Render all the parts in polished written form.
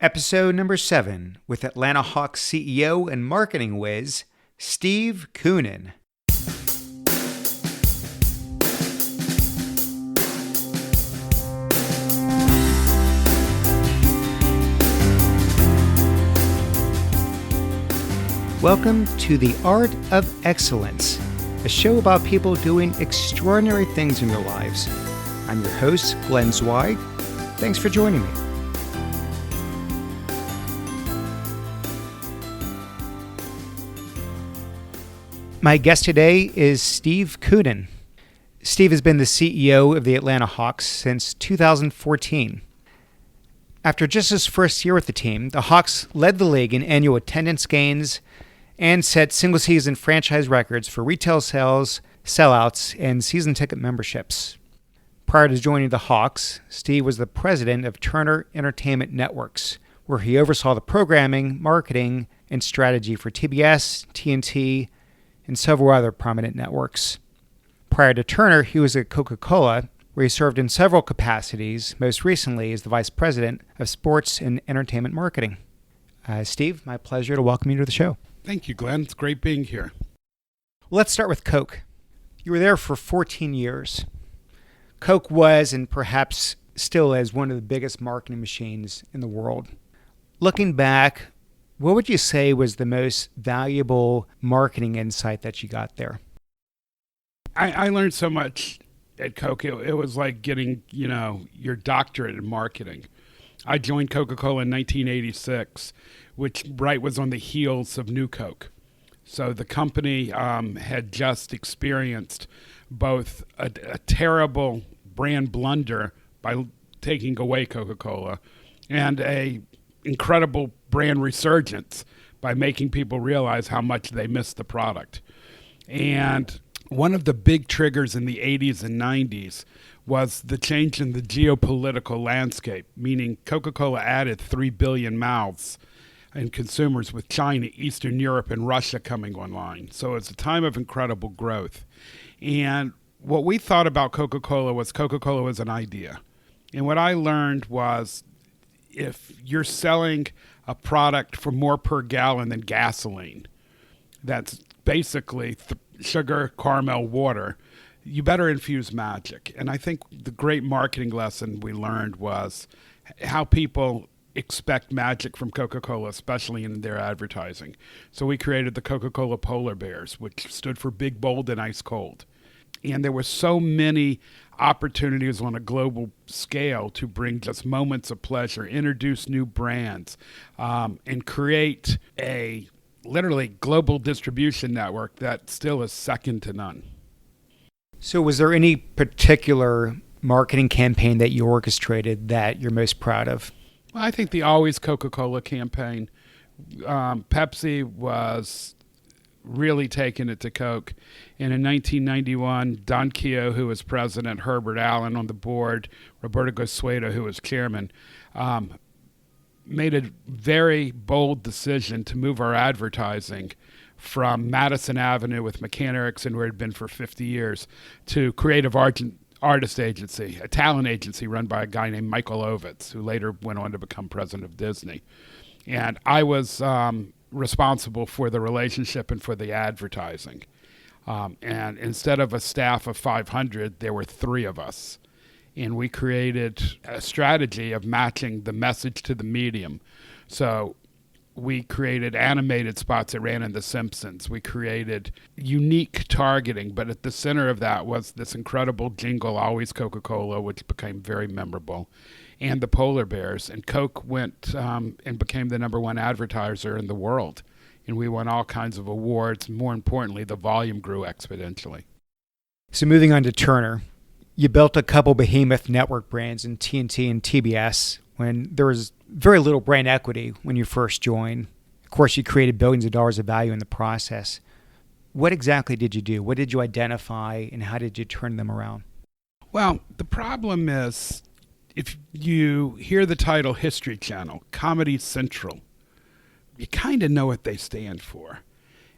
Episode number 7 with Atlanta Hawks CEO and marketing whiz, Steve Koonin. Welcome to The Art of Excellence, a show about people doing extraordinary things in their lives. I'm your host, Glenn Zweig. Thanks for joining me. My guest today is Steve Koonin. Steve has been the CEO of the Atlanta Hawks since 2014. After just his first year with the team, the Hawks led the league in annual attendance gains and set single-season franchise records for retail sales, sellouts, and season ticket memberships. Prior to joining the Hawks, Steve was the president of Turner Entertainment Networks, where he oversaw the programming, marketing, and strategy for TBS, TNT, and several other prominent networks. Prior to Turner, he was at Coca-Cola, where he served in several capacities, most recently as the vice president of sports and entertainment marketing. Steve, my pleasure to welcome you to the show. Thank you, Glenn. It's great being here. Let's start with Coke. You were there for 14 years. Coke was, and perhaps still is, one of the biggest marketing machines in the world. Looking back, what would you say was the most valuable marketing insight that you got there? I learned so much at Coke. It was like getting, your doctorate in marketing. I joined Coca-Cola in 1986, which was on the heels of New Coke. So the company had just experienced both a terrible brand blunder by taking away Coca-Cola and a incredible brand resurgence by making people realize how much they missed the product. And one of the big triggers in the 80s and 90s was the change in the geopolitical landscape, meaning Coca-Cola added 3 billion mouths and consumers with China, Eastern Europe, and Russia coming online. So it's a time of incredible growth. And what we thought about Coca-Cola was an idea. And what I learned was if you're selling a product for more per gallon than gasoline, that's basically sugar, caramel, water, you better infuse magic. And I think the great marketing lesson we learned was how people expect magic from Coca-Cola, especially in their advertising. So we created the Coca-Cola Polar Bears, which stood for Big, Bold, and Ice Cold. And there were so many opportunities on a global scale to bring just moments of pleasure, introduce new brands, and create a literally global distribution network that still is second to none. So was there any particular marketing campaign that you orchestrated that you're most proud of? Well, I think the Always Coca-Cola campaign. Pepsi was really taking it to Coke. And in 1991, Don Keogh, who was president, Herbert Allen on the board, Roberto Gosueto, who was chairman, made a very bold decision to move our advertising from Madison Avenue with McCann Erickson, where it had been for 50 years, to Creative Artist Agency, a talent agency run by a guy named Michael Ovitz, who later went on to become president of Disney. And I was responsible for the relationship and for the advertising. And instead of a staff of 500, there were 3 of us. And we created a strategy of matching the message to the medium. So we created animated spots that ran in The Simpsons. We created unique targeting, but at the center of that was this incredible jingle, Always Coca-Cola, which became very memorable, and the Polar Bears. And Coke went and became the #1 advertiser in the world. And we won all kinds of awards. More importantly, the volume grew exponentially. So moving on to Turner, you built a couple behemoth network brands in TNT and TBS when there was very little brand equity when you first joined. Of course, you created billions of dollars of value in the process. What exactly did you do? What did you identify, and how did you turn them around? Well, the problem is, if you hear the title History Channel, Comedy Central, you kind of know what they stand for.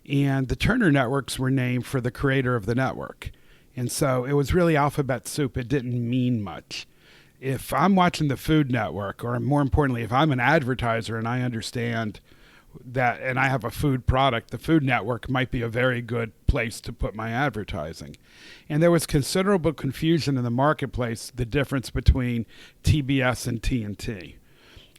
And the Turner networks were named for the creator of the network. And so it was really alphabet soup. It didn't mean much. if I'm watching the Food Network, or more importantly, if I'm an advertiser and I understand that and I have a food product, the Food Network might be a very good place to put my advertising. And there was considerable confusion in the marketplace, the difference between TBS and TNT.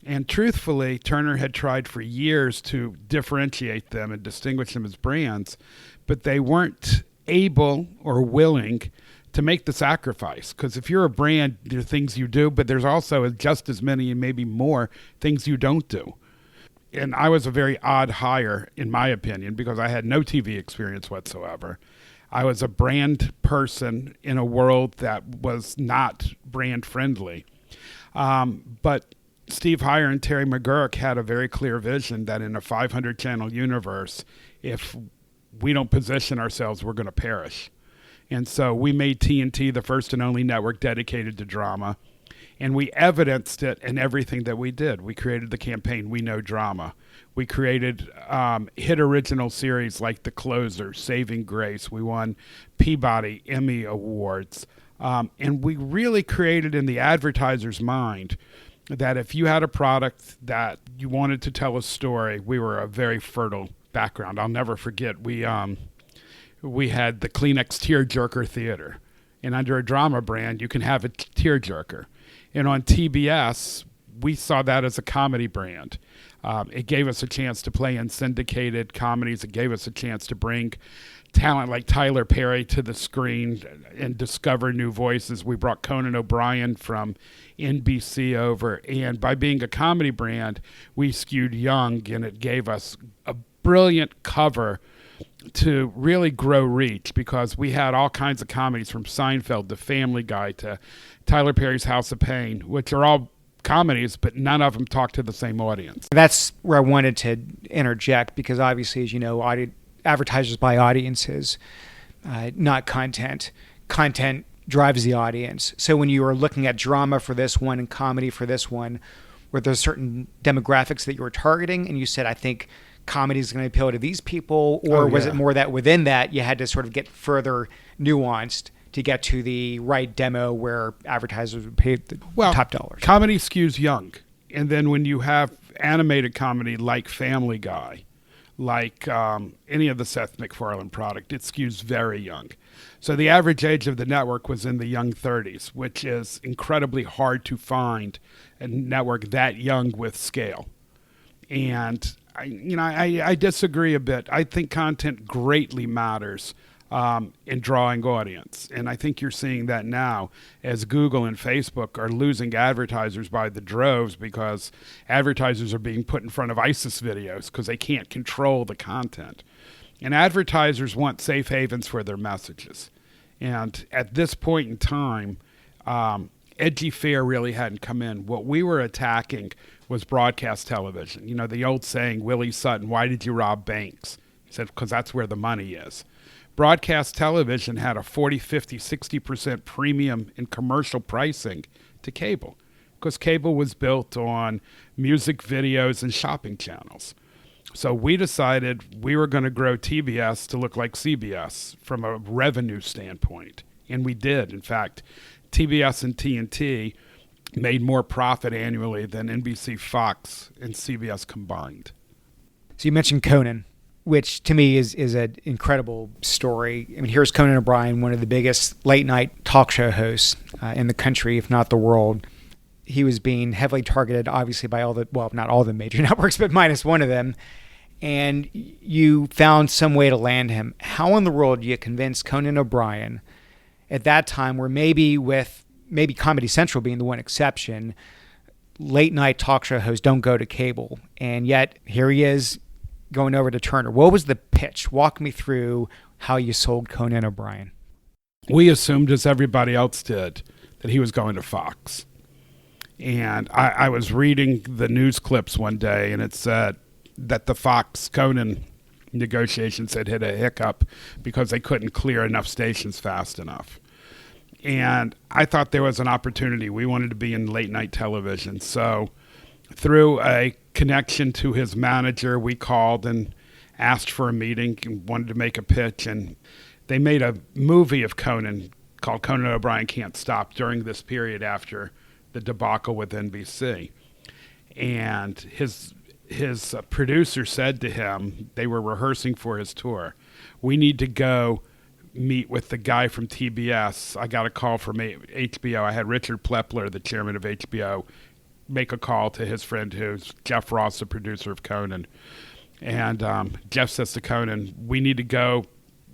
And truthfully, Turner had tried for years to differentiate them and distinguish them as brands, but they weren't able or willing to make the sacrifice. Because if you're a brand, there are things you do, but there's also just as many and maybe more things you don't do. And I was a very odd hire, in my opinion, because I had no TV experience whatsoever. I was a brand person in a world that was not brand friendly. But Steve Heyer and Terry McGurk had a very clear vision that in a 500 channel universe, if we don't position ourselves, we're going to perish. And so we made TNT the first and only network dedicated to drama. And we evidenced it in everything that we did. We created the campaign, We Know Drama. We created hit original series like The Closer, Saving Grace. We won Peabody Emmy Awards. And we really created in the advertiser's mind that if you had a product that you wanted to tell a story, we were a very fertile background. I'll never forget, we had the Kleenex Tearjerker Theater. And under a drama brand, you can have a tearjerker. And on TBS, we saw that as a comedy brand. It gave us a chance to play in syndicated comedies. It gave us a chance to bring talent like Tyler Perry to the screen and discover new voices. We brought Conan O'Brien from NBC over. And by being a comedy brand, we skewed young, and it gave us a brilliant cover to really grow reach, because we had all kinds of comedies from Seinfeld to Family Guy to Tyler Perry's House of Pain, which are all comedies, but none of them talk to the same audience. That's where I wanted to interject, because obviously, as you know, advertisers buy audiences, not content. Content drives the audience. So when you were looking at drama for this one and comedy for this one, were there certain demographics that you were targeting, and you said, I think comedy is going to appeal to these people, or was it more that within that you had to sort of get further nuanced to get to the right demo where advertisers would pay the top dollars? Comedy skews young. And then when you have animated comedy like Family Guy, like any of the Seth MacFarlane product, it skews very young. So the average age of the network was in the young 30s, which is incredibly hard to find a network that young with scale. And I disagree a bit. I think content greatly matters in drawing audience. And I think you're seeing that now as Google and Facebook are losing advertisers by the droves, because advertisers are being put in front of ISIS videos because they can't control the content. And advertisers want safe havens for their messages. And at this point in time, edgy fare really hadn't come in. What we were attacking was broadcast television. You know, the old saying, Willie Sutton, why did you rob banks? He said, because that's where the money is. Broadcast television had a 40, 50, 60% premium in commercial pricing to cable, because cable was built on music videos and shopping channels. So we decided we were going to grow TBS to look like CBS from a revenue standpoint. And we did. In fact, TBS and TNT made more profit annually than NBC, Fox, and CBS combined. So you mentioned Koonin, which to me is an incredible story. I mean, here's Conan O'Brien, one of the biggest late-night talk show hosts in the country, if not the world. He was being heavily targeted, obviously, by not all the major networks, but minus one of them. And you found some way to land him. How in the world do you convince Conan O'Brien at that time, where maybe Comedy Central being the one exception, late night talk show hosts don't go to cable, and yet here he is going over to Turner? What was the pitch? Walk me through how you sold Conan O'Brien. We assumed, as everybody else did, that he was going to Fox. And I was reading the news clips one day, and it said that the Fox Conan negotiations had hit a hiccup because they couldn't clear enough stations fast enough. And I thought there was an opportunity. We wanted to be in late night television. So through a connection to his manager, we called and asked for a meeting and wanted to make a pitch. And they made a movie of Conan called Conan O'Brien Can't Stop during this period after the debacle with NBC. And his producer said to him, they were rehearsing for his tour, "We need to go meet with the guy from TBS." I got a call from HBO. I had Richard Plepler, the chairman of HBO, make a call to his friend who's Jeff Ross, the producer of Koonin. And Jeff says to Koonin, "We need to go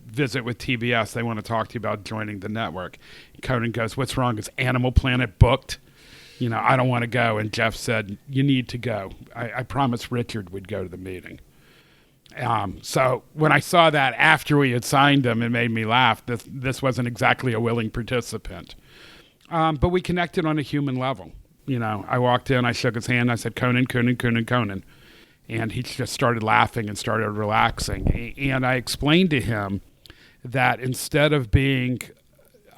visit with TBS. They want to talk to you about joining the network." Koonin goes, "What's wrong? Is Animal Planet booked? I don't want to go." And Jeff said, "You need to go. I promised Richard would go to the meeting." So when I saw that after we had signed him, it made me laugh. This wasn't exactly a willing participant. But we connected on a human level. I walked in, I shook his hand, I said, "Koonin, Koonin, Koonin, Koonin." And he just started laughing and started relaxing. And I explained to him that instead of being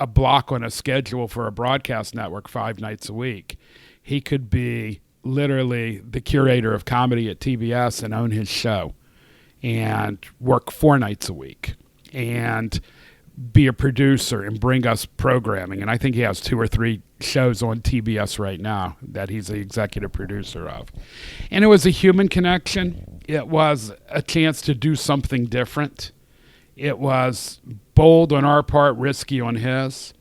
a block on a schedule for a broadcast network 5 nights a week, he could be literally the curator of comedy at TBS and own his show and work 4 nights a week and be a producer and bring us programming. And I think he has 2 or 3 shows on TBS right now that he's the executive producer of. And it was a human connection. It was a chance to do something different. It was bold on our part, risky on his,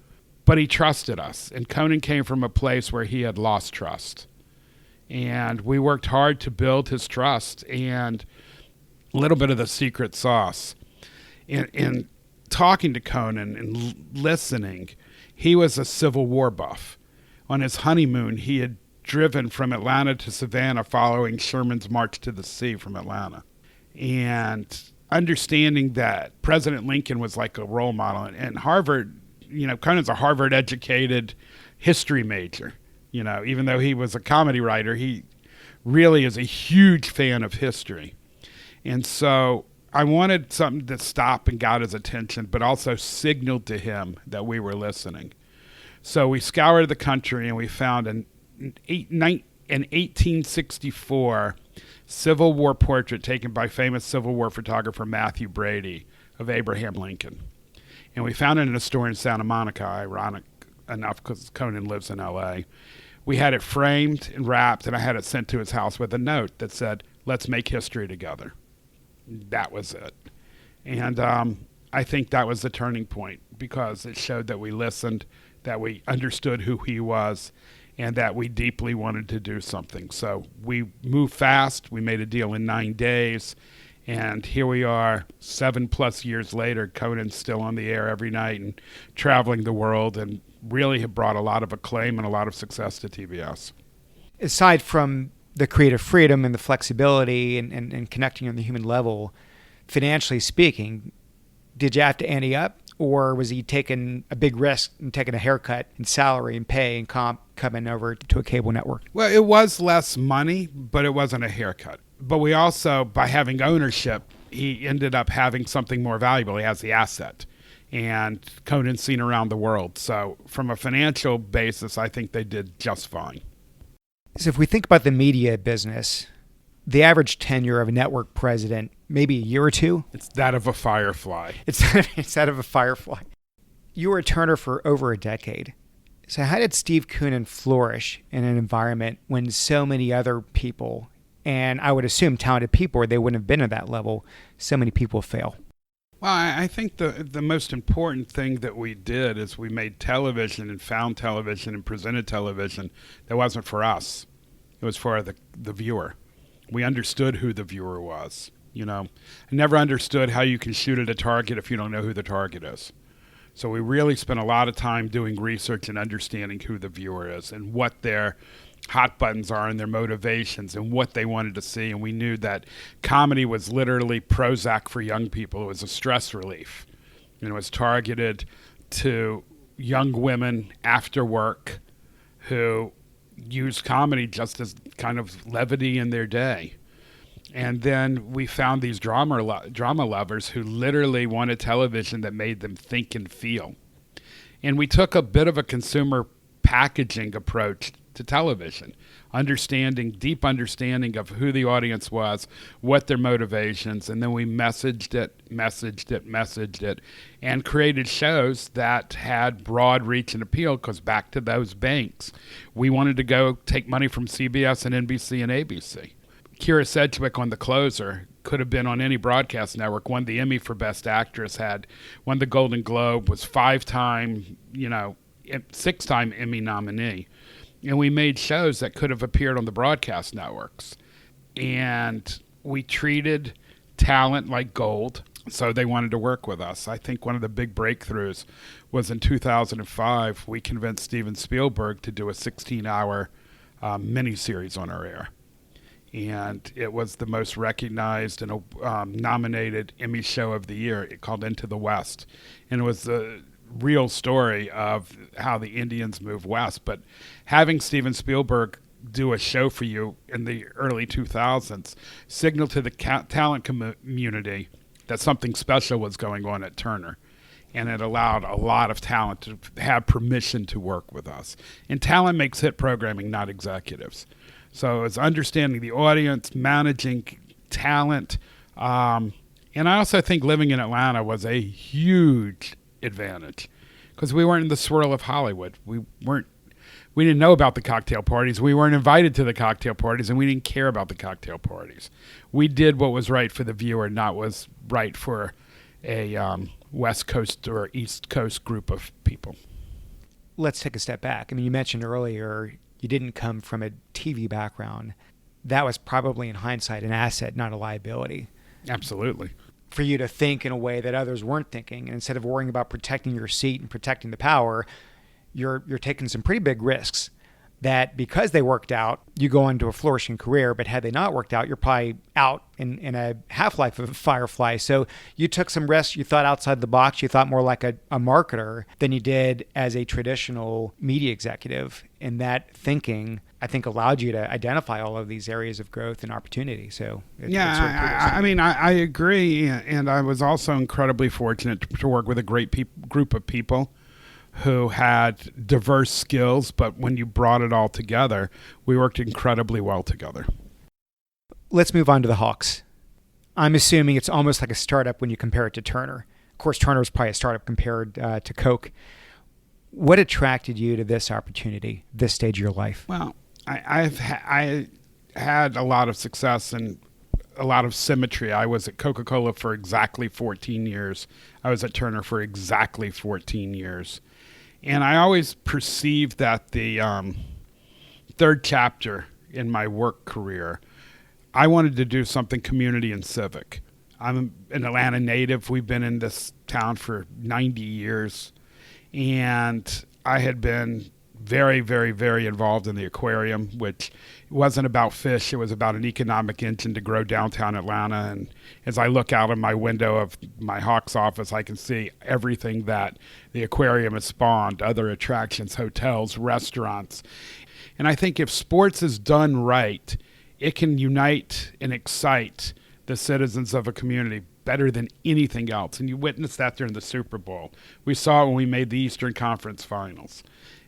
but he trusted us. And Koonin came from a place where he had lost trust. And we worked hard to build his trust. And a little bit of the secret sauce. In talking to Koonin and listening, he was a Civil War buff. On his honeymoon, he had driven from Atlanta to Savannah following Sherman's March to the Sea from Atlanta. And understanding that President Lincoln was like a role model. And Harvard, Koonin's a Harvard-educated history major. Even though he was a comedy writer, he really is a huge fan of history. And so I wanted something to stop and got his attention, but also signaled to him that we were listening. So we scoured the country and we found an 1864 Civil War portrait taken by famous Civil War photographer Matthew Brady of Abraham Lincoln. And we found it in a store in Santa Monica, ironic enough because Koonin lives in L.A. We had it framed and wrapped, and I had it sent to his house with a note that said, "Let's make history together." That was it. And I think that was the turning point because it showed that we listened, that we understood who he was, and that we deeply wanted to do something. So we moved fast. We made a deal in 9 days. And here we are 7+ years later. Koonin's still on the air every night and traveling the world and really have brought a lot of acclaim and a lot of success to TBS. Aside from the creative freedom and the flexibility and connecting on the human level, financially speaking, did you have to ante up, or was he taking a big risk and taking a haircut in salary and pay and comp coming over to a cable network? Well, it was less money, but it wasn't a haircut. But we also, by having ownership, he ended up having something more valuable. He has the asset. And Koonin's seen around the world. So from a financial basis, I think they did just fine. So if we think about the media business, the average tenure of a network president, maybe a year or 2? It's that of a firefly. It's that of a firefly. You were a Turner for over a decade. So how did Steve Koonin flourish in an environment when so many other people, and I would assume talented people, or they wouldn't have been at that level, so many people fail? Well, I think the most important thing that we did is we made television and found television and presented television that wasn't for us. It was for the viewer. We understood who the viewer was. I never understood how you can shoot at a target if you don't know who the target is. So we really spent a lot of time doing research and understanding who the viewer is and what their hot buttons are and their motivations and what they wanted to see. And we knew that comedy was literally Prozac for young people. It was a stress relief. And it was targeted to young women after work who used comedy just as kind of levity in their day. And then we found these drama lovers who literally wanted television that made them think and feel. And we took a bit of a consumer packaging approach to television, deep understanding of who the audience was, what their motivations, and then we messaged it, and created shows that had broad reach and appeal, because back to those banks, we wanted to go take money from CBS and NBC and ABC. Kira Sedgwick on The Closer could have been on any broadcast network, won the Emmy for Best Actress, won the Golden Globe, was 6-time Emmy nominee. And we made shows that could have appeared on the broadcast networks. And we treated talent like gold, so they wanted to work with us. I think one of the big breakthroughs was in 2005, we convinced Steven Spielberg to do a 16-hour miniseries on our air. And it was the most recognized and nominated Emmy show of the year, called Into the West. And it was the real story of how the Indians moved west. But having Steven Spielberg do a show for you in the early 2000s signaled to the talent community that something special was going on at Turner. And it allowed a lot of talent to have permission to work with us. And talent makes hit programming, not executives. So it's understanding the audience, managing talent. And I also think living in Atlanta was a huge advantage, because we weren't in the swirl of Hollywood. We didn't know about the cocktail parties. We weren't invited to the cocktail parties, and we didn't care about the cocktail parties. We did what was right for the viewer, not what was right for a West Coast or East Coast group of people. Let's take a step back. I mean, you mentioned earlier you didn't come from a TV background. That was probably, in hindsight, an asset, not a liability. Absolutely. For you to think in a way that others weren't thinking. And instead of worrying about protecting your seat and protecting the power, you're taking some pretty big risks that, because they worked out, you go into a flourishing career. But had they not worked out, you're probably out in a half-life of a firefly. So you took some risks. You thought outside the box. You thought more like a marketer than you did as a traditional media executive. And that thinking, I think, allowed you to identify all of these areas of growth and opportunity. So I agree. And I was also incredibly fortunate to work with a great group of people who had diverse skills, but when you brought it all together, we worked incredibly well together. Let's move on to the Hawks. I'm assuming it's almost like a startup when you compare it to Turner. Of course, Turner was probably a startup compared to Coke. What attracted you to this opportunity, this stage of your life? Well, I had a lot of success and a lot of symmetry. I was at Coca-Cola for exactly 14 years. I was at Turner for exactly 14 years. And I always perceived that the third chapter in my work career, I wanted to do something community and civic. I'm an Atlanta native. We've been in this town for 90 years. And I had been very, very, very involved in the aquarium, which wasn't about fish. It was about an economic engine to grow downtown Atlanta. And as I look out of my window of my Hawks office, I can see everything that the aquarium has spawned, other attractions, hotels, restaurants. And I think if sports is done right, it can unite and excite the citizens of a community better than anything else. And you witnessed that during the Super Bowl. We saw it when we made the Eastern Conference Finals.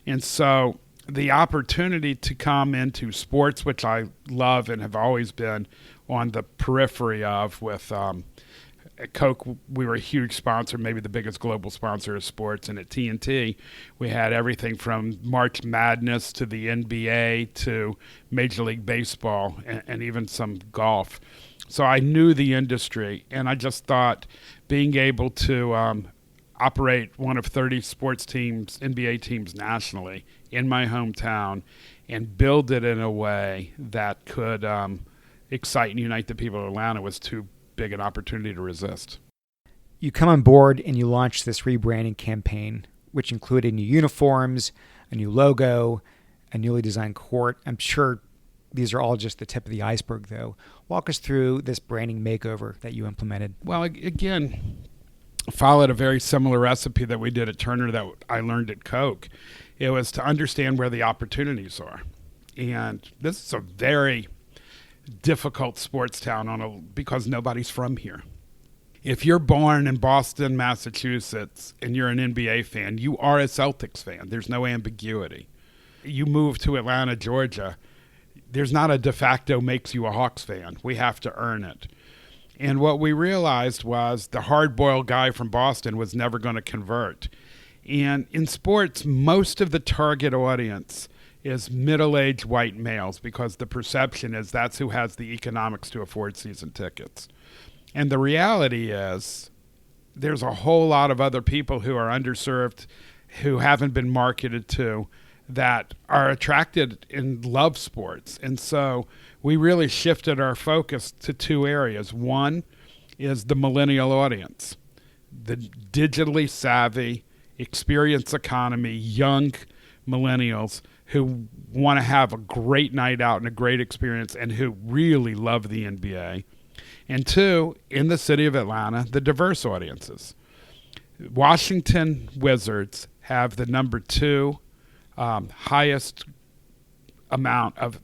And so the opportunity to come into sports, which I love and have always been on the periphery of with at Coke, we were a huge sponsor, maybe the biggest global sponsor of sports. And at TNT, we had everything from March Madness to the NBA to Major League Baseball and even some golf. So I knew the industry, and I just thought being able to operate one of 30 sports teams, NBA teams nationally in my hometown, and build it in a way that could excite and unite the people of Atlanta was too big an opportunity to resist. You come on board and you launch this rebranding campaign, which included new uniforms, a new logo, a newly designed court. I'm sure these are all just the tip of the iceberg, though. Walk us through this branding makeover that you implemented. Well, again, followed a very similar recipe that we did at Turner that I learned at Coke. It was to understand where the opportunities are. And this is a very difficult sports town because nobody's from here. If you're born in Boston, Massachusetts, and you're an NBA fan, you are a Celtics fan. There's no ambiguity. you move to Atlanta, Georgia, there's not a de facto makes you a Hawks fan. We have to earn it. And what we realized was the hard-boiled guy from Boston was never going to convert. And in sports, most of the target audience is middle-aged white males because the perception is that's who has the economics to afford season tickets. And the reality is there's a whole lot of other people who are underserved, who haven't been marketed to, that are attracted and love sports. And so we really shifted our focus to two areas. One is the millennial audience, the digitally savvy, experience economy, young millennials who want to have a great night out and a great experience and who really love the NBA. And two, in the city of Atlanta, the diverse audiences. Washington Wizards have the number 2 highest amount of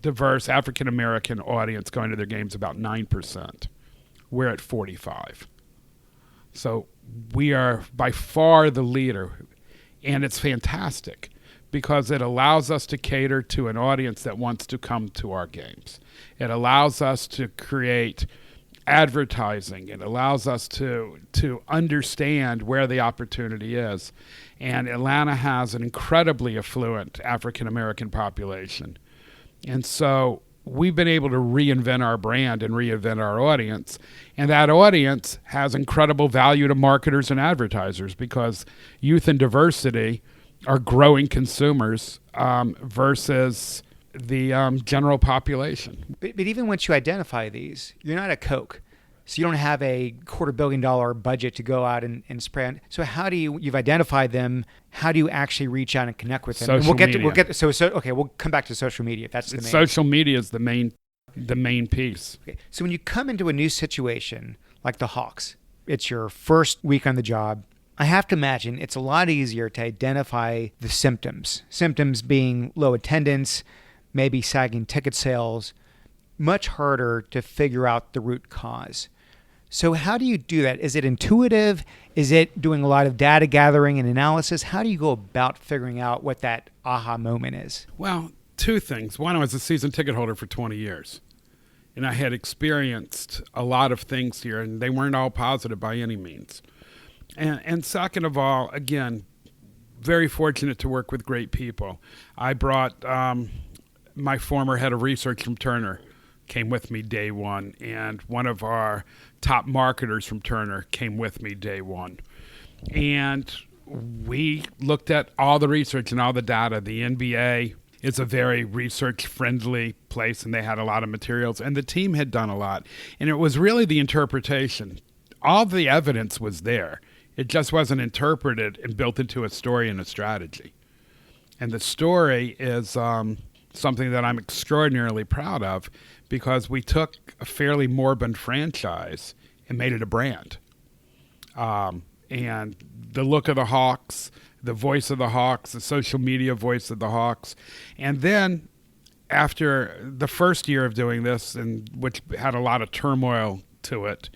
diverse African-American audience going to their games, about 9%. We're at 45%. So we are by far the leader, and it's fantastic because it allows us to cater to an audience that wants to come to our games. It allows us to create advertising. It allows us to understand where the opportunity is. And Atlanta has an incredibly affluent African-American population. And so we've been able to reinvent our brand and reinvent our audience. And that audience has incredible value to marketers and advertisers because youth and diversity are growing consumers versus the general population. But even once you identify these, you're not a Coke. So you don't have a $250 million budget to go out and spray on. So how do you've identified them, how do you actually reach out and connect with them? Social media. We'll come back to social media if that's the main. Social media is the main piece. Okay. So when you come into a new situation like the Hawks, it's your first week on the job, I have to imagine it's a lot easier to identify the symptoms. Symptoms being low attendance, maybe sagging ticket sales, much harder to figure out the root cause. So how do you do that? Is it intuitive? Is it doing a lot of data gathering and analysis? How do you go about figuring out what that aha moment is? Well, two things. One, I was a season ticket holder for 20 years, and I had experienced a lot of things here, and they weren't all positive by any means. And second of all, again, very fortunate to work with great people. I brought my former head of research from Turner, came with me day one, and one of our top marketers from Turner came with me day one. And we looked at all the research and all the data. The NBA is a very research-friendly place, and they had a lot of materials, and the team had done a lot. And it was really the interpretation. All the evidence was there. It just wasn't interpreted and built into a story and a strategy. And the story is something that I'm extraordinarily proud of because we took a fairly moribund franchise and made it a brand. And the look of the Hawks, the voice of the Hawks, the social media voice of the Hawks. And then after the first year of doing this, and which had a lot of turmoil to it,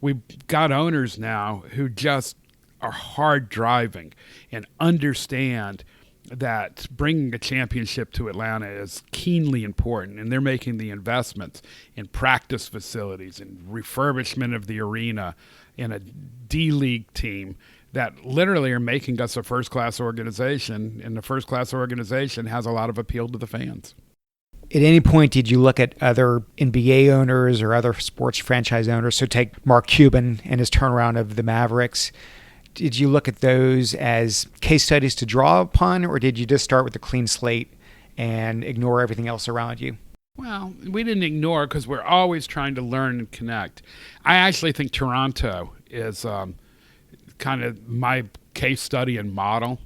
we got owners now who just are hard driving and understand that bringing a championship to Atlanta is keenly important, and they're making the investments in practice facilities and refurbishment of the arena in a D-League team that literally are making us a first-class organization, and the first-class organization has a lot of appeal to the fans. At any point, did you look at other NBA owners or other sports franchise owners? So take Mark Cuban and his turnaround of the Mavericks. Did you look at those as case studies to draw upon, or did you just start with a clean slate and ignore everything else around you? Well, we didn't ignore because we're always trying to learn and connect. I actually think Toronto is kind of my case study and model.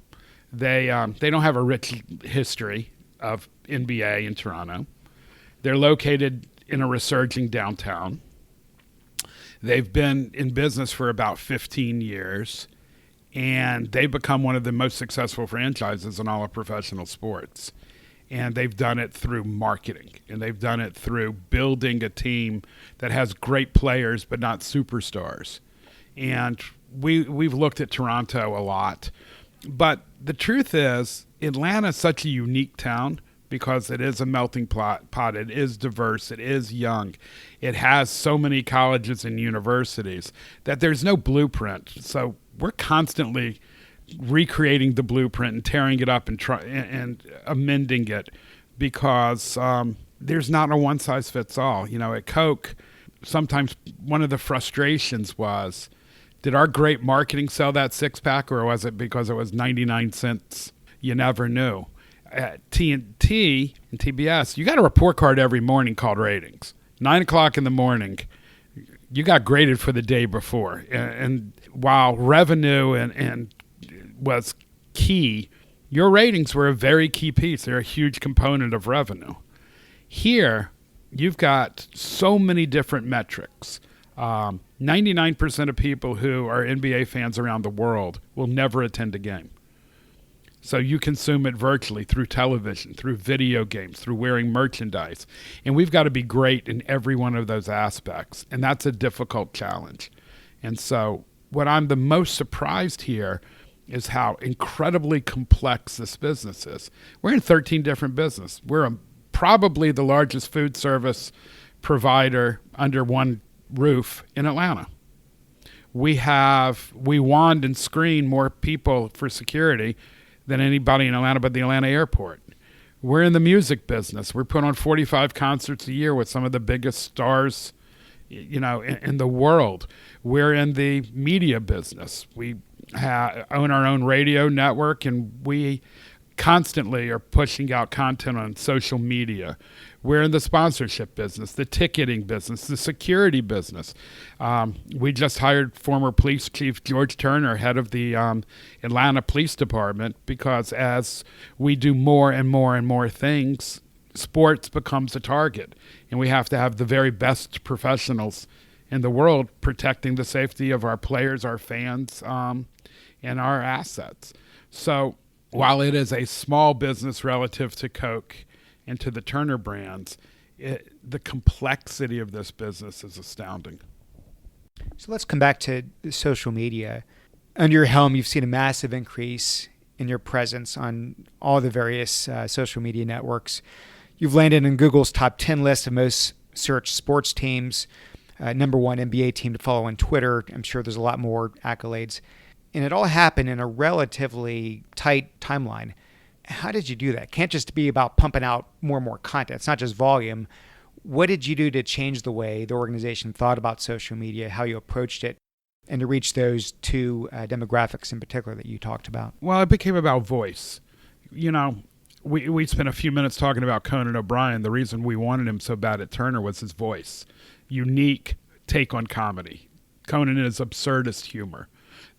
They don't have a rich history of NBA in Toronto. They're located in a resurging downtown. They've been in business for about 15 years. And they've become one of the most successful franchises in all of professional sports. And they've done it through marketing. And they've done it through building a team that has great players but not superstars. And we've looked at Toronto a lot. But the truth is, Atlanta's such a unique town because it is a melting pot. It is diverse. It is young. It has so many colleges and universities that there's no blueprint. So we're constantly recreating the blueprint and tearing it up and amending it because there's not a one size fits all. At Coke, sometimes one of the frustrations was, did our great marketing sell that six pack, or was it because it was 99 cents? You never knew. At TNT and TBS, you got a report card every morning called ratings. 9 o'clock in the morning, you got graded for the day before. And while revenue and was key, your ratings were a very key piece. They're a huge component of revenue. Here, you've got so many different metrics. 99% of people who are NBA fans around the world will never attend a game. So you consume it virtually through television, through video games, through wearing merchandise. And we've got to be great in every one of those aspects. And that's a difficult challenge. And so what I'm the most surprised here is how incredibly complex this business is. We're in 13 different businesses. We're probably the largest food service provider under one roof in Atlanta. We wand and screen more people for security than anybody in Atlanta but the Atlanta airport. We're in the music business. We're put on 45 concerts a year with some of the biggest stars, in the world. We're in the media business. We own our own radio network, and we constantly are pushing out content on social media. We're in the sponsorship business, the ticketing business, the security business. We just hired former police chief George Turner, head of the Atlanta Police Department, because as we do more and more and more things, sports becomes a target. And we have to have the very best professionals in the world protecting the safety of our players, our fans, and our assets. So while it is a small business relative to Coke and to the Turner brands, the complexity of this business is astounding. So let's come back to social media. Under your helm, you've seen a massive increase in your presence on all the various social media networks. You've landed in Google's top 10 list of most searched sports teams, number one NBA team to follow on Twitter. I'm sure there's a lot more accolades. And it all happened in a relatively tight timeline. How did you do that? It can't just be about pumping out more and more content. It's not just volume. What did you do to change the way the organization thought about social media, how you approached it, and to reach those two demographics in particular that you talked about? Well, it became about voice. We spent a few minutes talking about Conan O'Brien. The reason we wanted him so bad at Turner was his voice. Unique take on comedy. Conan is absurdist humor.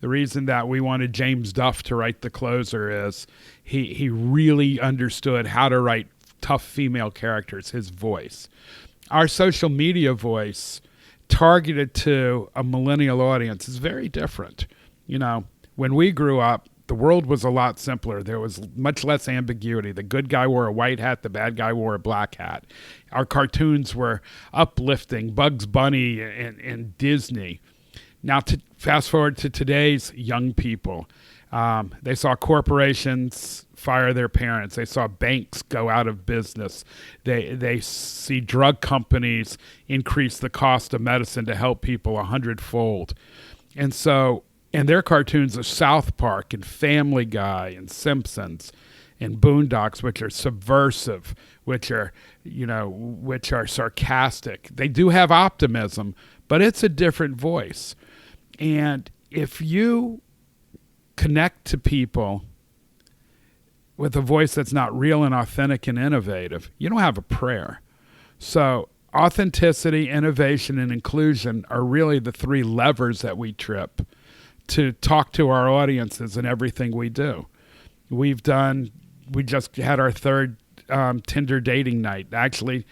The reason that we wanted James Duff to write the closer is he really understood how to write tough female characters, his voice. Our social media voice targeted to a millennial audience is very different. When we grew up, the world was a lot simpler. There was much less ambiguity. The good guy wore a white hat, the bad guy wore a black hat. Our cartoons were uplifting, Bugs Bunny and Disney. Now, fast forward to today's young people. They saw corporations fire their parents. They saw banks go out of business. They see drug companies increase the cost of medicine to help people 100-fold. And their cartoons are South Park and Family Guy and Simpsons and Boondocks, which are subversive, which are sarcastic. They do have optimism, but it's a different voice. And if you connect to people with a voice that's not real and authentic and innovative, you don't have a prayer. So authenticity, innovation, and inclusion are really the three levers that we trip to talk to our audiences in everything we do. We just had our third Tinder dating night. Actually,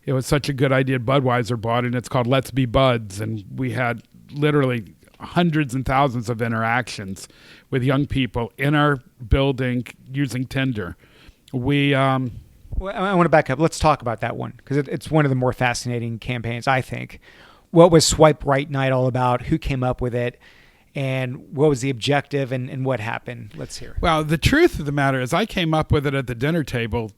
it was such a good idea Budweiser bought, and it's called Let's Be Buds. And we had literally hundreds and thousands of interactions with young people in our building using Tinder. Well, I want to back up. Let's talk about that one, because it's one of the more fascinating campaigns, I think. What was Swipe Right Night all about? Who came up with it? and what was the objective and what happened? Let's hear. Well, the truth of the matter is I came up with it at the dinner table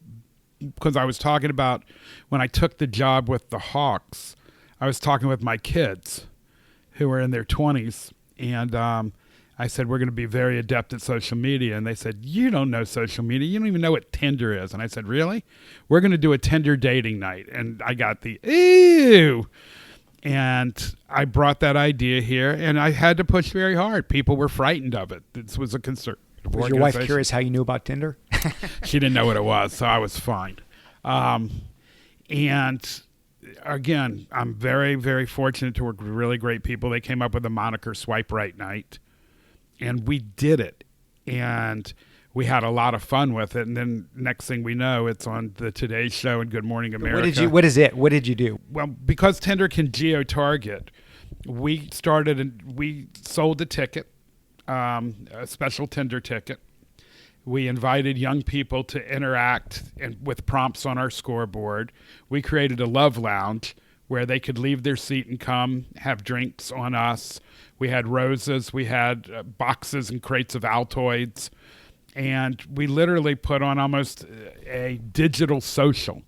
because I was talking about when I took the job with the Hawks, I was talking with my kids who were in their 20s, and I said, we're going to be very adept at social media. And they said, you don't know social media. You don't even know what Tinder is. And I said, really? We're going to do a Tinder dating night. And I got the, ew. And I brought that idea here, and I had to push very hard. People were frightened of it. This was a concern. Was your wife curious how you knew about Tinder? She didn't know what it was, so I was fine. And again, I'm very, very fortunate to work with really great people. They came up with the moniker Swipe Right Night, and we did it. And we had a lot of fun with it. And then next thing we know, it's on the Today Show and Good Morning America. What is it? What did you do? Well, because Tinder can geo-target, we sold a ticket, a special Tinder ticket. We invited young people to interact with prompts on our scoreboard. We created a love lounge where they could leave their seat and come have drinks on us. We had roses. We had boxes and crates of Altoids. And we literally put on almost a digital social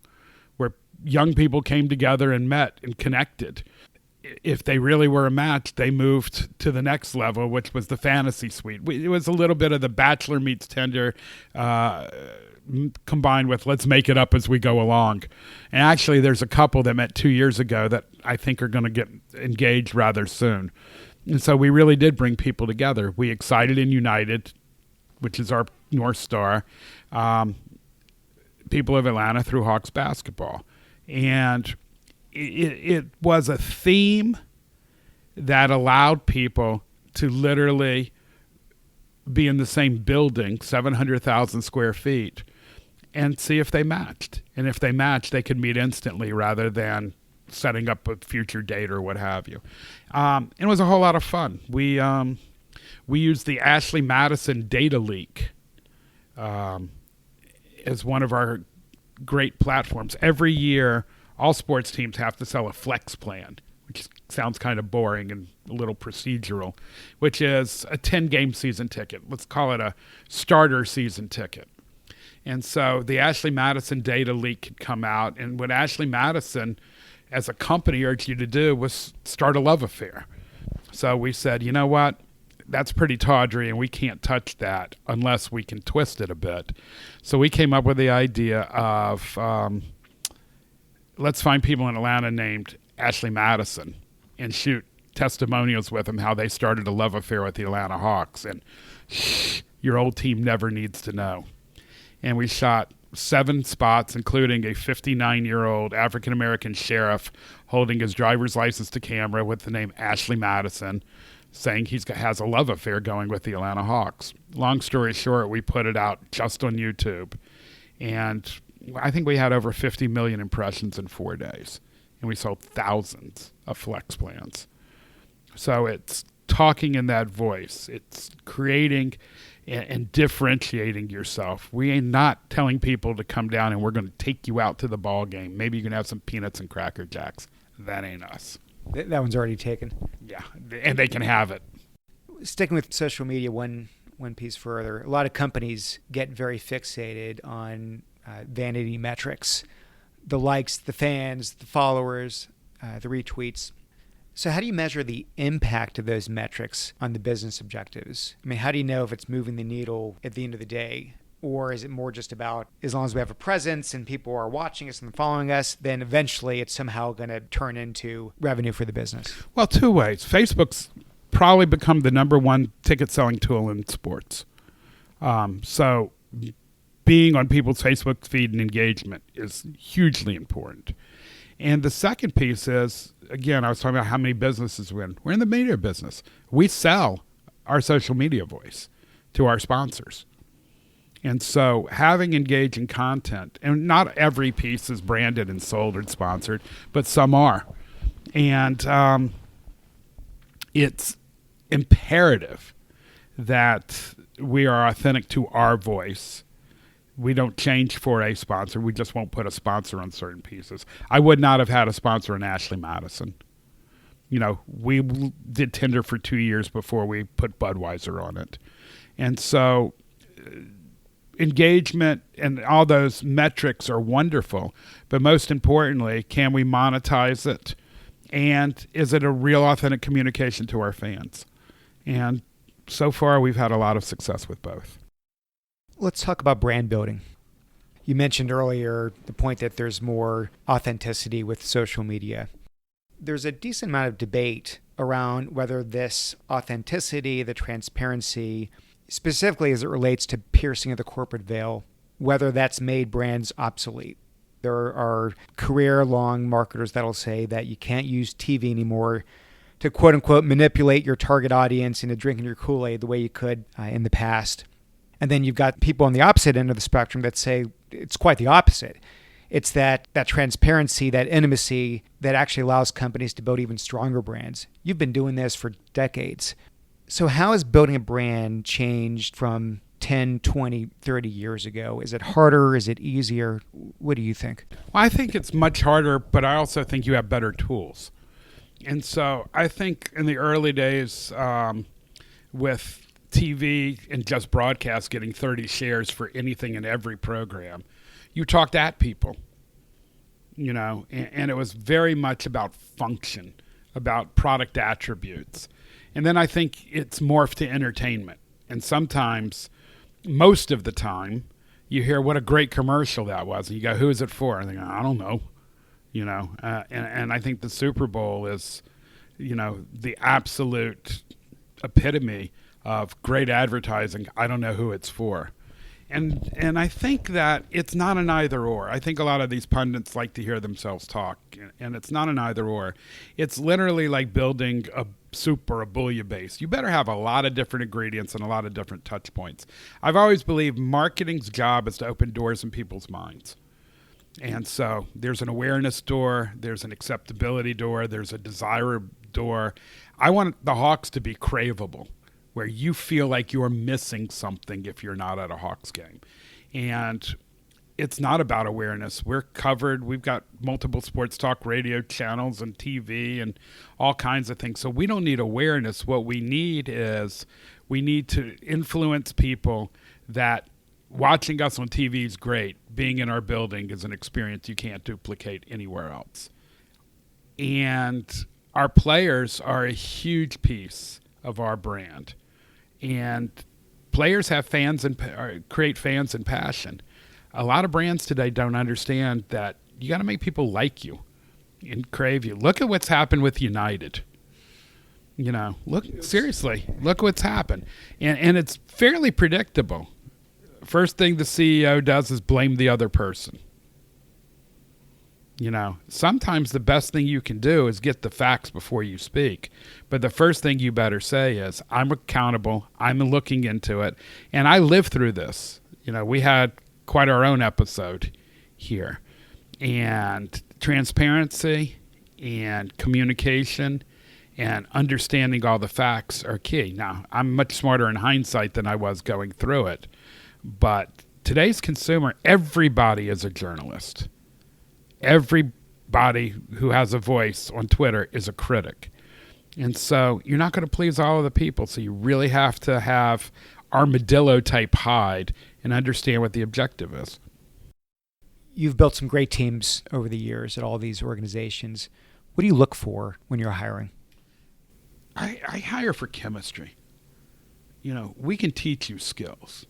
where young people came together and met and connected. If they really were a match, they moved to the next level, which was the fantasy suite. It was a little bit of the Bachelor meets Tinder combined with let's make it up as we go along. And actually, there's a couple that met 2 years ago that I think are going to get engaged rather soon. And so we really did bring people together. We excited and united, which is our North Star, people of Atlanta through Hawks basketball. And it was a theme that allowed people to literally be in the same building, 700,000 square feet, and see if they matched. And if they matched, they could meet instantly rather than setting up a future date or what have you. It was a whole lot of fun. We used the Ashley Madison data leak as one of our great platforms. Every year, all sports teams have to sell a flex plan, which sounds kind of boring and a little procedural, which is a 10-game season ticket. Let's call it a starter season ticket. And so the Ashley Madison data leak had come out, and what Ashley Madison, as a company, urged you to do was start a love affair. So we said, you know what? That's pretty tawdry, and we can't touch that unless we can twist it a bit. So we came up with the idea of let's find people in Atlanta named Ashley Madison and shoot testimonials with them how they started a love affair with the Atlanta Hawks. And your old team never needs to know. And we shot 7 spots, including a 59-year-old African-American sheriff holding his driver's license to camera with the name Ashley Madison, saying he has a love affair going with the Atlanta Hawks. Long story short, we put it out just on YouTube. And I think we had over 50 million impressions in 4 days. And we sold thousands of flex plans. So it's talking in that voice. It's creating and differentiating yourself. We ain't not telling people to come down and we're going to take you out to the ball game. Maybe you can have some peanuts and Cracker Jacks. That ain't us. That one's already taken. Yeah, and they can have it. Sticking with social media, one piece further, a lot of companies get very fixated on vanity metrics, the likes, the fans, the followers, the retweets. So how do you measure the impact of those metrics on the business objectives? I mean, how do you know if it's moving the needle at the end of the day? Or is it more just about as long as we have a presence and people are watching us and following us, then eventually it's somehow going to turn into revenue for the business? Well, 2 ways. Facebook's probably become the #1 ticket selling tool in sports. So being on people's Facebook feed and engagement is hugely important. And the second piece is, again, I was talking about how many businesses we're in. We're in the media business. We sell our social media voice to our sponsors. And so having engaging content, and not every piece is branded and sold and sponsored, but some are. And it's imperative that we are authentic to our voice. We don't change for a sponsor. We just won't put a sponsor on certain pieces. I would not have had a sponsor in Ashley Madison. We did Tinder for 2 years before we put Budweiser on it. And so engagement and all those metrics are wonderful, but most importantly, can we monetize it? And is it a real authentic communication to our fans? And so far, we've had a lot of success with both. Let's talk about brand building. You mentioned earlier the point that there's more authenticity with social media. There's a decent amount of debate around whether this authenticity, the transparency, specifically as it relates to piercing of the corporate veil, whether that's made brands obsolete. There are career-long marketers that'll say that you can't use TV anymore to quote-unquote manipulate your target audience into drinking your Kool-Aid the way you could in the past. And then you've got people on the opposite end of the spectrum that say it's quite the opposite. It's that transparency, that intimacy that actually allows companies to build even stronger brands. You've been doing this for decades. So how has building a brand changed from 10, 20, 30 years ago? Is it harder? Is it easier? What do you think? Well, I think it's much harder, but I also think you have better tools. And so I think in the early days with TV and just broadcast getting 30 shares for anything in every program, you talked at people, and it was very much about function, about product attributes. And then I think it's morphed to entertainment. And sometimes, most of the time, you hear what a great commercial that was. And you go, who is it for? And they go, I don't know. And I think the Super Bowl is, the absolute epitome of great advertising. I don't know who it's for. And I think that it's not an either or. I think a lot of these pundits like to hear themselves talk, and it's not an either or. It's literally like building a soup or a bouillabaisse. You better have a lot of different ingredients and a lot of different touch points. I've always believed marketing's job is to open doors in people's minds. And so there's an awareness door, there's an acceptability door, there's a desire door. I want the Hawks to be craveable, where you feel like you're missing something if you're not at a Hawks game. And it's not about awareness. We're covered. We've got multiple sports talk radio channels and TV and all kinds of things. So we don't need awareness. What we need is we need to influence people that watching us on TV is great. Being in our building is an experience you can't duplicate anywhere else. And our players are a huge piece of our brand. And players have fans and create fans and passion. A lot of brands today don't understand that you got to make people like you and crave you. Look at what's happened with United. Look what's happened. And it's fairly predictable. First thing the CEO does is blame the other person. Sometimes the best thing you can do is get the facts before you speak. But the first thing you better say is, I'm accountable, I'm looking into it, and I lived through this. We had quite our own episode here. And transparency and communication and understanding all the facts are key. Now, I'm much smarter in hindsight than I was going through it. But today's consumer, everybody is a journalist. Everybody who has a voice on Twitter is a critic. And so you're not going to please all of the people. So you really have to have armadillo-type hide and understand what the objective is. You've built some great teams over the years at all these organizations. What do you look for when you're hiring? I hire for chemistry. We can teach you skills.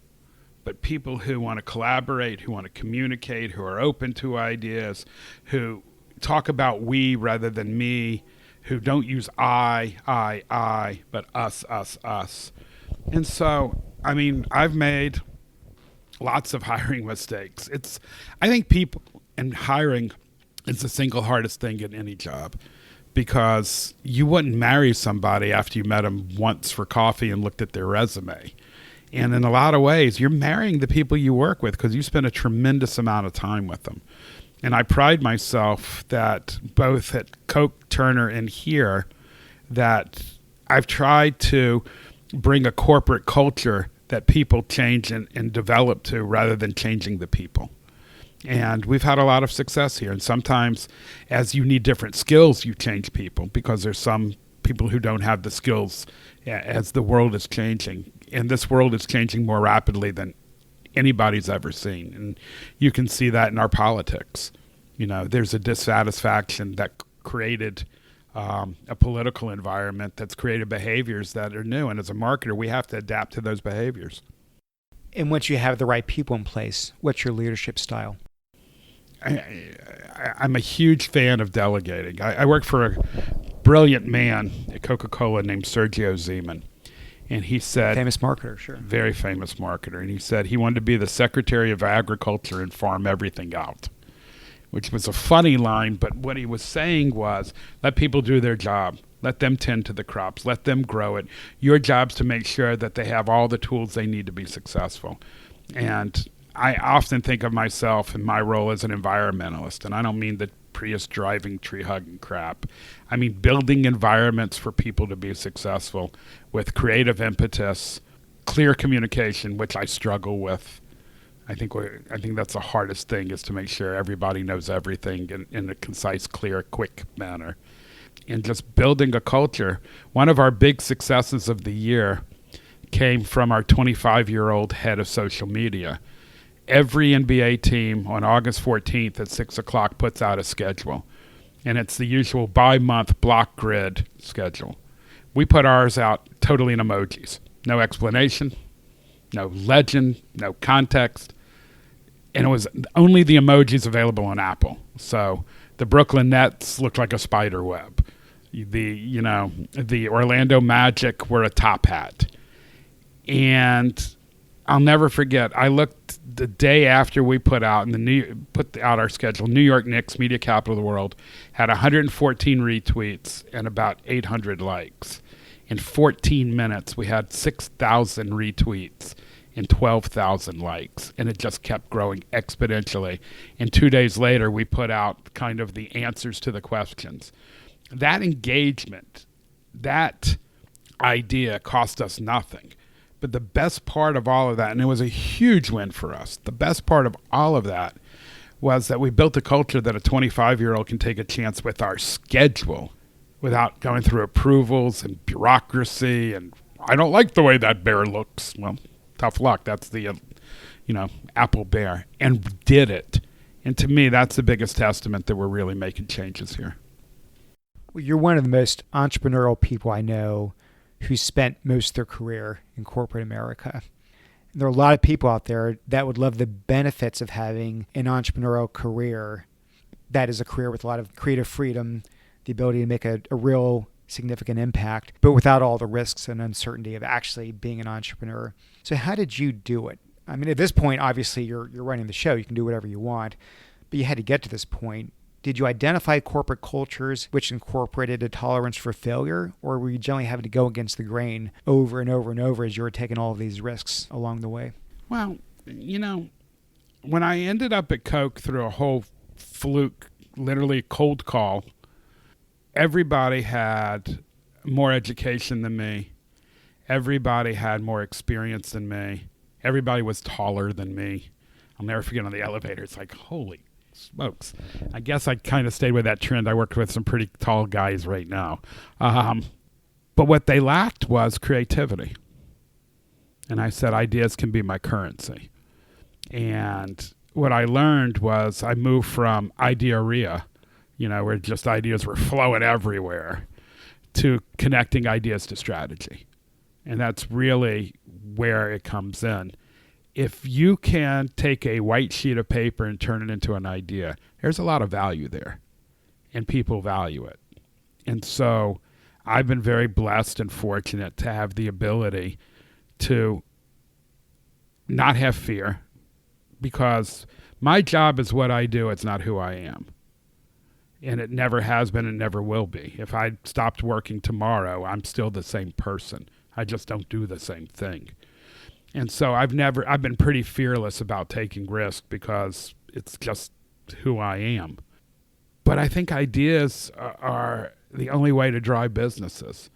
But people who want to collaborate, who want to communicate, who are open to ideas, who talk about we rather than me, who don't use I, but us. And so, I've made lots of hiring mistakes. I think people and hiring is the single hardest thing in any job, because you wouldn't marry somebody after you met them once for coffee and looked at their resume. And in a lot of ways, you're marrying the people you work with because you spend a tremendous amount of time with them. And I pride myself that both at Coke, Turner, and here, that I've tried to bring a corporate culture that people change and develop to rather than changing the people. And we've had a lot of success here. And sometimes as you need different skills, you change people, because there's some people who don't have the skills as the world is changing. And this world is changing more rapidly than anybody's ever seen. And you can see that in our politics. There's a dissatisfaction that created a political environment that's created behaviors that are new. And as a marketer, we have to adapt to those behaviors. And once you have the right people in place, what's your leadership style? I'm a huge fan of delegating. I work for a brilliant man at Coca-Cola named Sergio Zeman. And he said... Famous marketer, sure. Very famous marketer. And he said he wanted to be the Secretary of Agriculture and farm everything out, which was a funny line, but what he was saying was, let people do their job. Let them tend to the crops. Let them grow it. Your job's to make sure that they have all the tools they need to be successful. And I often think of myself in my role as an environmentalist, and I don't mean the Prius driving, tree hugging crap. I mean building environments for people to be successful with creative impetus, clear communication, which I struggle with. I think that's the hardest thing, is to make sure everybody knows everything in a concise, clear, quick manner. And just building a culture. One of our big successes of the year came from our 25-year-old head of social media. Every NBA team on August 14th at 6 o'clock puts out a schedule. And it's the usual bi-month block grid schedule. We put ours out totally in emojis. No explanation, no legend, no context. And it was only the emojis available on Apple. So the Brooklyn Nets looked like a spider web. The Orlando Magic were a top hat. And I'll never forget, I looked the day after we put out our schedule. New York Knicks, media capital of the world, had 114 retweets and about 800 likes. In 14 minutes, we had 6,000 retweets and 12,000 likes, and it just kept growing exponentially. And 2 days later, we put out kind of the answers to the questions. That engagement, that idea cost us nothing. But the best part of all of that, and it was a huge win for us, the best part of all of that was that we built a culture that a 25-year-old can take a chance with our schedule without going through approvals and bureaucracy. And I don't like the way that bear looks. Well, tough luck. That's the, Apple bear. And did it. And to me, that's the biggest testament that we're really making changes here. Well, you're one of the most entrepreneurial people I know who spent most of their career in corporate America. And there are a lot of people out there that would love the benefits of having an entrepreneurial career that is a career with a lot of creative freedom, the ability to make a real significant impact, but without all the risks and uncertainty of actually being an entrepreneur. So how did you do it? I mean, at this point, obviously, you're running the show. You can do whatever you want, but you had to get to this point. Did you identify corporate cultures which incorporated a tolerance for failure, or were you generally having to go against the grain over and over and over as you were taking all of these risks along the way? Well, when I ended up at Coke through a whole fluke, literally cold call, everybody had more education than me. Everybody had more experience than me. Everybody was taller than me. I'll never forget on the elevator. It's like, holy smokes. I guess I kind of stayed with that trend. I worked with some pretty tall guys right now. But what they lacked was creativity. And I said, ideas can be my currency. And what I learned was I moved from idea-ria, where just ideas were flowing everywhere, to connecting ideas to strategy. And that's really where it comes in. If you can take a white sheet of paper and turn it into an idea, there's a lot of value there, and people value it. And so I've been very blessed and fortunate to have the ability to not have fear, because my job is what I do. It's not who I am. And it never has been and never will be. If I stopped working tomorrow, I'm still the same person. I just don't do the same thing. And so I've been pretty fearless about taking risks because it's just who I am. But I think ideas are the only way to drive businesses.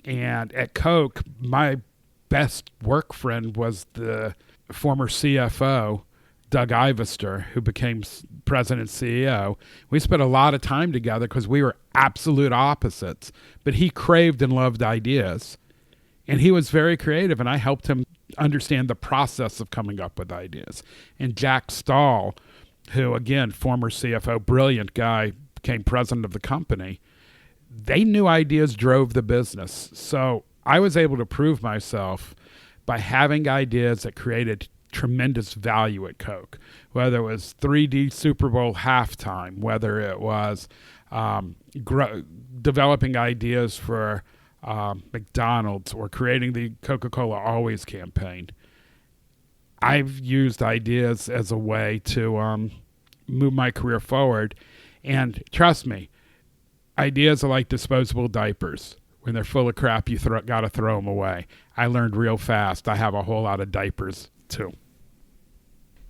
And at Coke, my best work friend was the former CFO Doug Ivester, who became president and CEO. We spent a lot of time together because we were absolute opposites, but he craved and loved ideas, and he was very creative, and I helped him understand the process of coming up with ideas. And Jack Stahl, who, again, former CFO, brilliant guy, became president of the company. They knew ideas drove the business. So I was able to prove myself by having ideas that created tremendous value at Coke, whether it was 3D Super Bowl halftime, whether it was developing ideas for McDonald's or creating the Coca-Cola Always campaign. I've used ideas as a way to move my career forward. And trust me, ideas are like disposable diapers. When they're full of crap, you got to throw them away. I learned real fast. I have a whole lot of diapers too.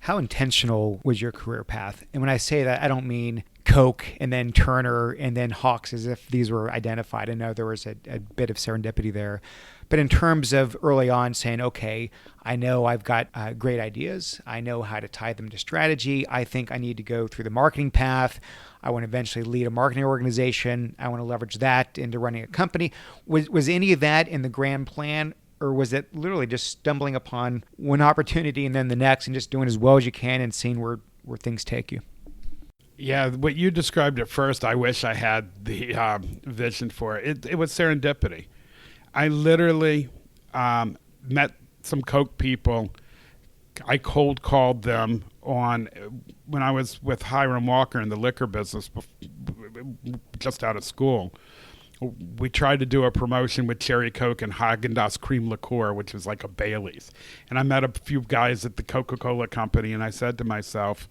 How intentional was your career path? And when I say that, I don't mean Coke and then Turner and then Hawks as if these were identified. I know there was a bit of serendipity there. But in terms of early on saying, okay, I know I've got great ideas. I know how to tie them to strategy. I think I need to go through the marketing path. I want to eventually lead a marketing organization. I want to leverage that into running a company. Was any of that in the grand plan? Or was it literally just stumbling upon one opportunity and then the next and just doing as well as you can and seeing where things take you? Yeah, what you described at first, I wish I had the vision for it. It was serendipity. I literally met some Coke people. I cold called them when I was with Hiram Walker in the liquor business, just out of school. We tried to do a promotion with Cherry Coke and Haagen-Dazs cream liqueur, which was like a Bailey's. And I met a few guys at the Coca-Cola company, and I said to myself,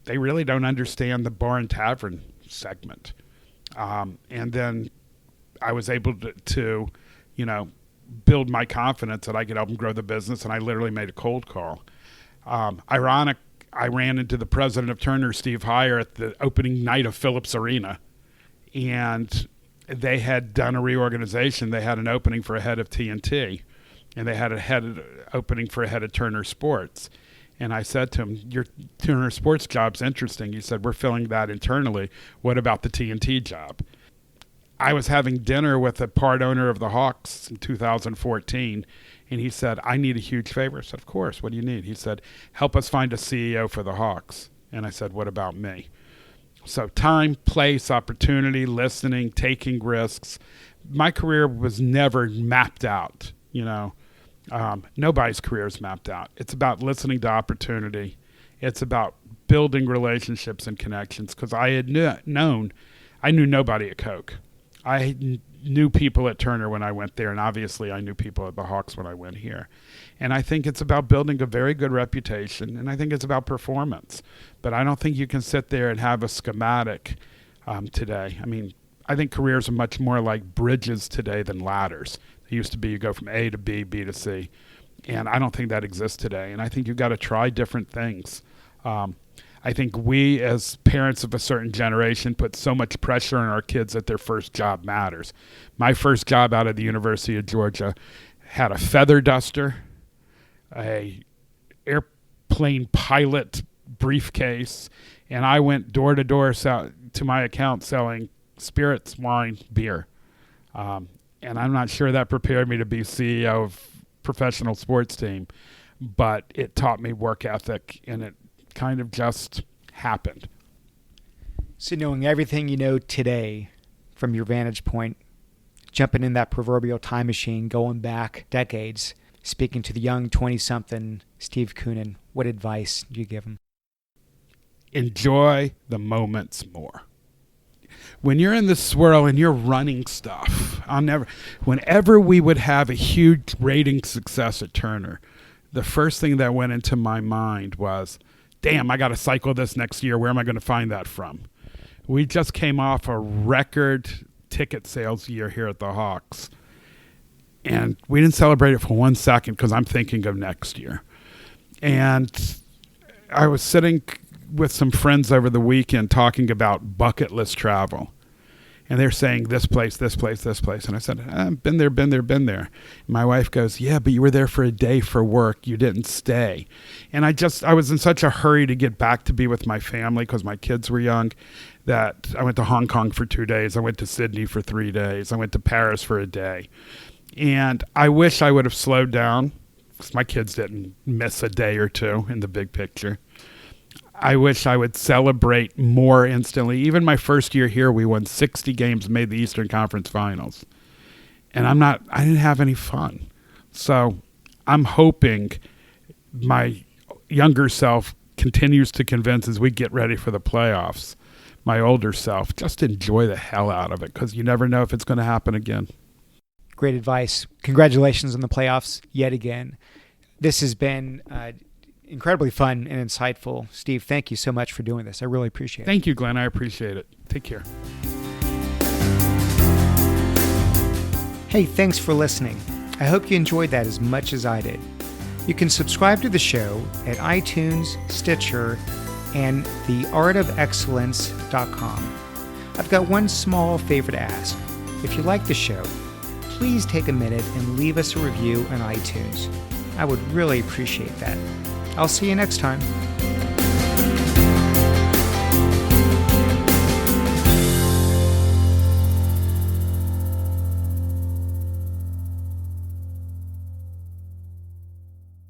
they really don't understand the bar and tavern segment. And then I was able to build my confidence that I could help them grow the business, and I literally made a cold call. Ironic, I ran into the president of Turner, Steve Heyer, at the opening night of Phillips Arena, and they had done a reorganization. They had an opening for a head of TNT, and they had opening for a head of Turner Sports. And I said to him, your Turner Sports job's interesting. He said, we're filling that internally. What about the TNT job? I was having dinner with a part owner of the Hawks in 2014, and he said, I need a huge favor. I said, of course, what do you need? He said, help us find a CEO for the Hawks. And I said, what about me? So time, place, opportunity, listening, taking risks. My career was never mapped out, Nobody's career is mapped out. It's about listening to opportunity. It's about building relationships and connections, because I had I knew nobody at Coke. I knew people at Turner when I went there, and obviously I knew people at the Hawks when I went here. And I think it's about building a very good reputation, and I think it's about performance. But I don't think you can sit there and have a schematic today. I mean, I think careers are much more like bridges today than ladders. It used to be you go from A to B, B to C, and I don't think that exists today. And I think you've got to try different things. I think we, as parents of a certain generation, put so much pressure on our kids that their first job matters. My first job out of the University of Georgia had a feather duster, a airplane pilot briefcase, and I went door to door to my account selling spirits, wine, beer. And I'm not sure that prepared me to be CEO of a professional sports team, but it taught me work ethic, and it kind of just happened. So knowing everything you know today from your vantage point, jumping in that proverbial time machine, going back decades, speaking to the young 20-something Steve Koonin, what advice do you give him? Enjoy the moments more. When you're in the swirl and you're running stuff, whenever we would have a huge rating success at Turner, the first thing that went into my mind was, damn, I got to cycle this next year. Where am I going to find that from? We just came off a record ticket sales year here at the Hawks, and we didn't celebrate it for 1 second because I'm thinking of next year. And I was sitting with some friends over the weekend talking about bucket list travel. And they're saying this place, this place, this place. And I said, I've been there, been there, been there. And my wife goes, yeah, but you were there for a day for work. You didn't stay. And I was in such a hurry to get back to be with my family because my kids were young that I went to Hong Kong for 2 days. I went to Sydney for 3 days. I went to Paris for a day. And I wish I would have slowed down because my kids didn't miss a day or two in the big picture. I wish I would celebrate more instantly. Even my first year here, we won 60 games, made the Eastern Conference Finals. And I didn't have any fun. So I'm hoping my younger self continues to convince as we get ready for the playoffs, my older self, just enjoy the hell out of it because you never know if it's going to happen again. Great advice. Congratulations on the playoffs yet again. This has been incredibly fun and insightful. Steve, thank you so much for doing this. I really appreciate it. Thank you, Glenn. I appreciate it. Take care. Hey, thanks for listening. I hope you enjoyed that as much as I did. You can subscribe to the show at iTunes, Stitcher, and theartofexcellence.com. I've got one small favor to ask. If you like the show, please take a minute and leave us a review on iTunes. I would really appreciate that. I'll see you next time.